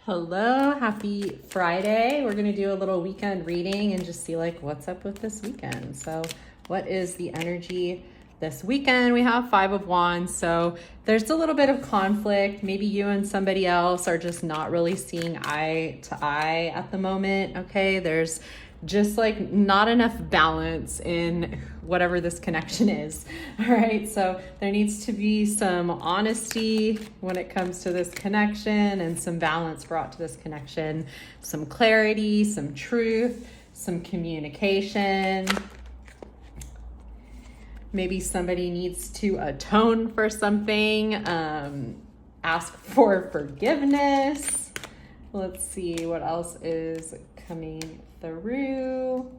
Hello, happy Friday. We're gonna do a little weekend reading and just see like what's up with this weekend. So what is the energy this weekend? We have Five of Wands, so there's a little bit of conflict. Maybe you and somebody else are just not really seeing eye to eye at the moment, okay? There's just like not enough balance in whatever this connection is. All right, so there needs to be some honesty when it comes to this connection and some balance brought to this connection, some clarity, some truth, some communication. Maybe somebody needs to atone for something, ask for forgiveness. Let's see what else is coming through.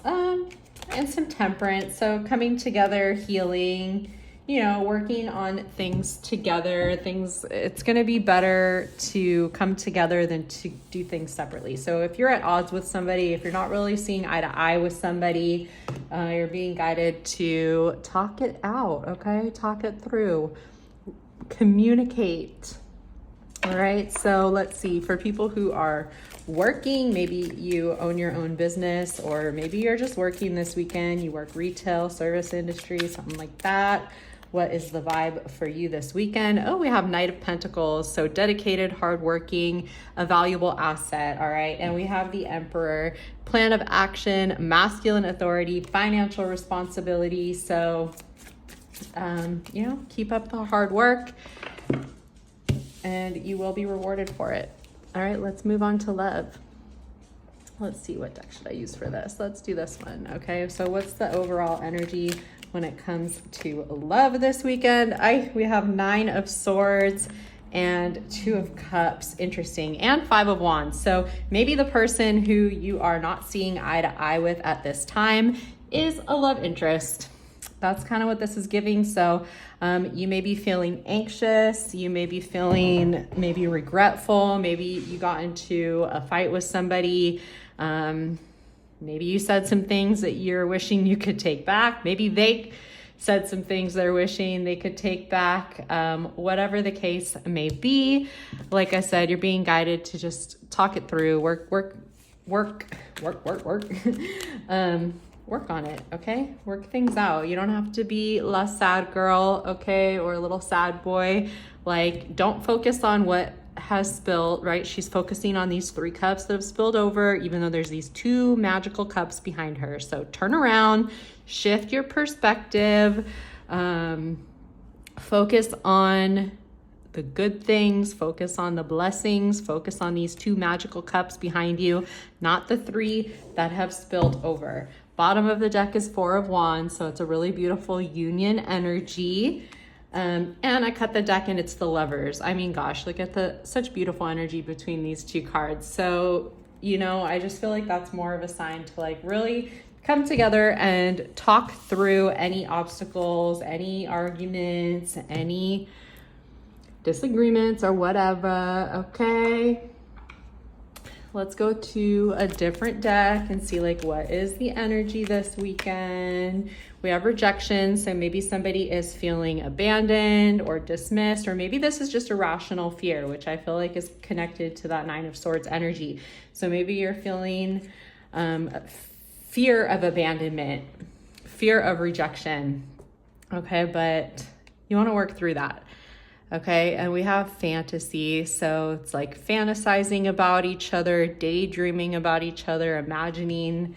And some temperance. So coming together, healing, working on things together. It's going to be better to come together than to do things separately. So if you're at odds with somebody, if you're not really seeing eye to eye with somebody, you're being guided to talk it out, okay? Talk it through. Communicate. All right, so let's see, for people who are working, maybe you own your own business, or maybe you're just working this weekend, you work retail, service industry, something like that. What is the vibe for you this weekend? Oh, we have Knight of Pentacles, so dedicated, hardworking, a valuable asset, all right? And we have the Emperor, plan of action, masculine authority, financial responsibility. So, keep up the hard work and you will be rewarded for it. All right, let's move on to love. Let's see, what deck should I use for this? Let's do this one, okay? So what's the overall energy when it comes to love this weekend? We have Nine of Swords and Two of Cups, interesting, and Five of Wands. So maybe the person who you are not seeing eye to eye with at this time is a love interest. That's kind of what this is giving. So you may be feeling anxious. You may be feeling maybe regretful. Maybe you got into a fight with somebody. Maybe you said some things that you're wishing you could take back. Maybe they said some things they're wishing they could take back. Whatever the case may be, like I said, you're being guided to just talk it through, work on it, okay? Work things out. You don't have to be less sad girl, okay? Or a little sad boy. Like, don't focus on what has spilled, right? She's focusing on these 3 cups that have spilled over, even though there's these 2 magical cups behind her. So turn around, shift your perspective, focus on the good things, focus on the blessings, focus on these 2 magical cups behind you, not the 3 that have spilled over. Bottom of the deck is Four of Wands, so it's a really beautiful union energy. And I cut the deck and it's the Lovers. I mean, gosh, look at such beautiful energy between these 2 cards. So, I just feel like that's more of a sign to like really come together and talk through any obstacles, any arguments, any disagreements or whatever, okay? Let's go to a different deck and see like what is the energy this weekend. We have rejection, so maybe somebody is feeling abandoned or dismissed, or maybe this is just irrational fear, which I feel like is connected to that Nine of Swords energy. So maybe you're feeling fear of abandonment, fear of rejection, okay? But you want to work through that. Okay, and we have fantasy, so it's like fantasizing about each other, daydreaming about each other, imagining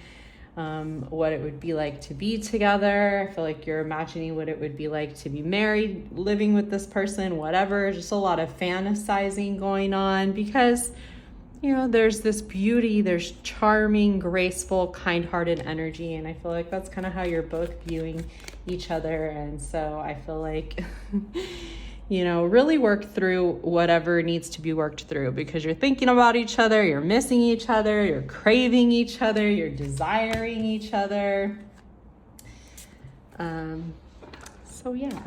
what it would be like to be together. I feel like you're imagining what it would be like to be married, living with this person, whatever. Just a lot of fantasizing going on because, there's this beauty, there's charming, graceful, kind-hearted energy, and I feel like that's kind of how you're both viewing each other, and so I feel like... really work through whatever needs to be worked through because you're thinking about each other, you're missing each other, you're craving each other, you're desiring each other. So yeah,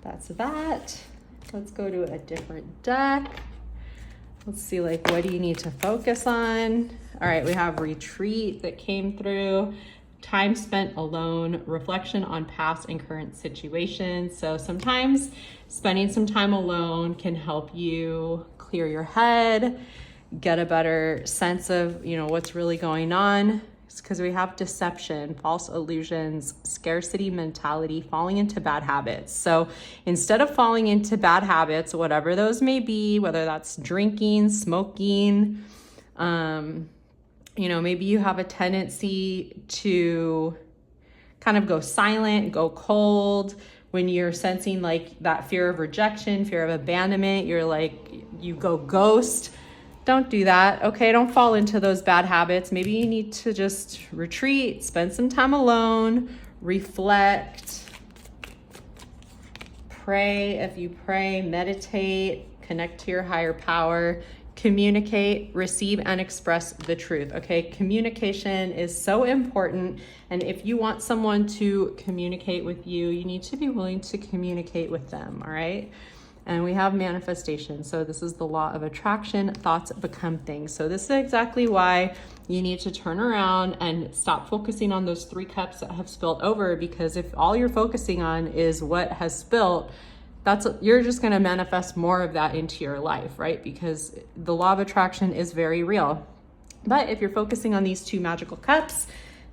that's that. Let's go to a different deck. Let's see, what do you need to focus on? All right, we have retreat that came through. time spent alone, reflection on past and current situations. So sometimes spending some time alone can help you clear your head, get a better sense of, what's really going on. It's because we have deception, false illusions, scarcity mentality, falling into bad habits. So instead of falling into bad habits, whatever those may be, whether that's drinking, smoking, maybe you have a tendency to kind of go silent, go cold when you're sensing like that fear of rejection, fear of abandonment, you go ghost. Don't do that, okay? Don't fall into those bad habits. Maybe you need to just retreat, spend some time alone, reflect, pray if you pray, meditate, connect to your higher power, communicate, receive, and express the truth, okay? Communication is so important, and if you want someone to communicate with you, you need to be willing to communicate with them, all right? And we have manifestation. So this is the law of attraction. Thoughts become things. So this is exactly why you need to turn around and stop focusing on those 3 cups that have spilled over, because if all you're focusing on is what has spilled, you're just going to manifest more of that into your life, right? Because the law of attraction is very real. But if you're focusing on these 2 magical cups,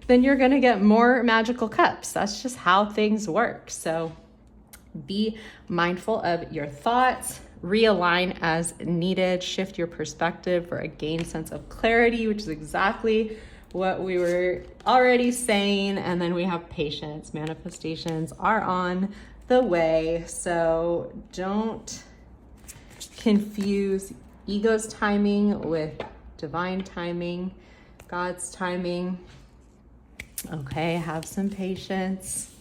then you're going to get more magical cups. That's just how things work. So be mindful of your thoughts, realign as needed, shift your perspective for a gained sense of clarity, which is exactly what we were already saying. And then we have patience. Manifestations are on the way. So don't confuse ego's timing with divine timing, God's timing. Okay, have some patience.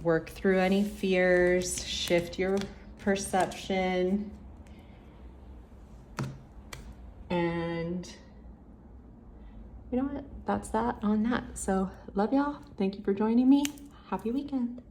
Work through any fears, shift your perception, and you know what? That's that on that. So love y'all. Thank you for joining me. Happy weekend.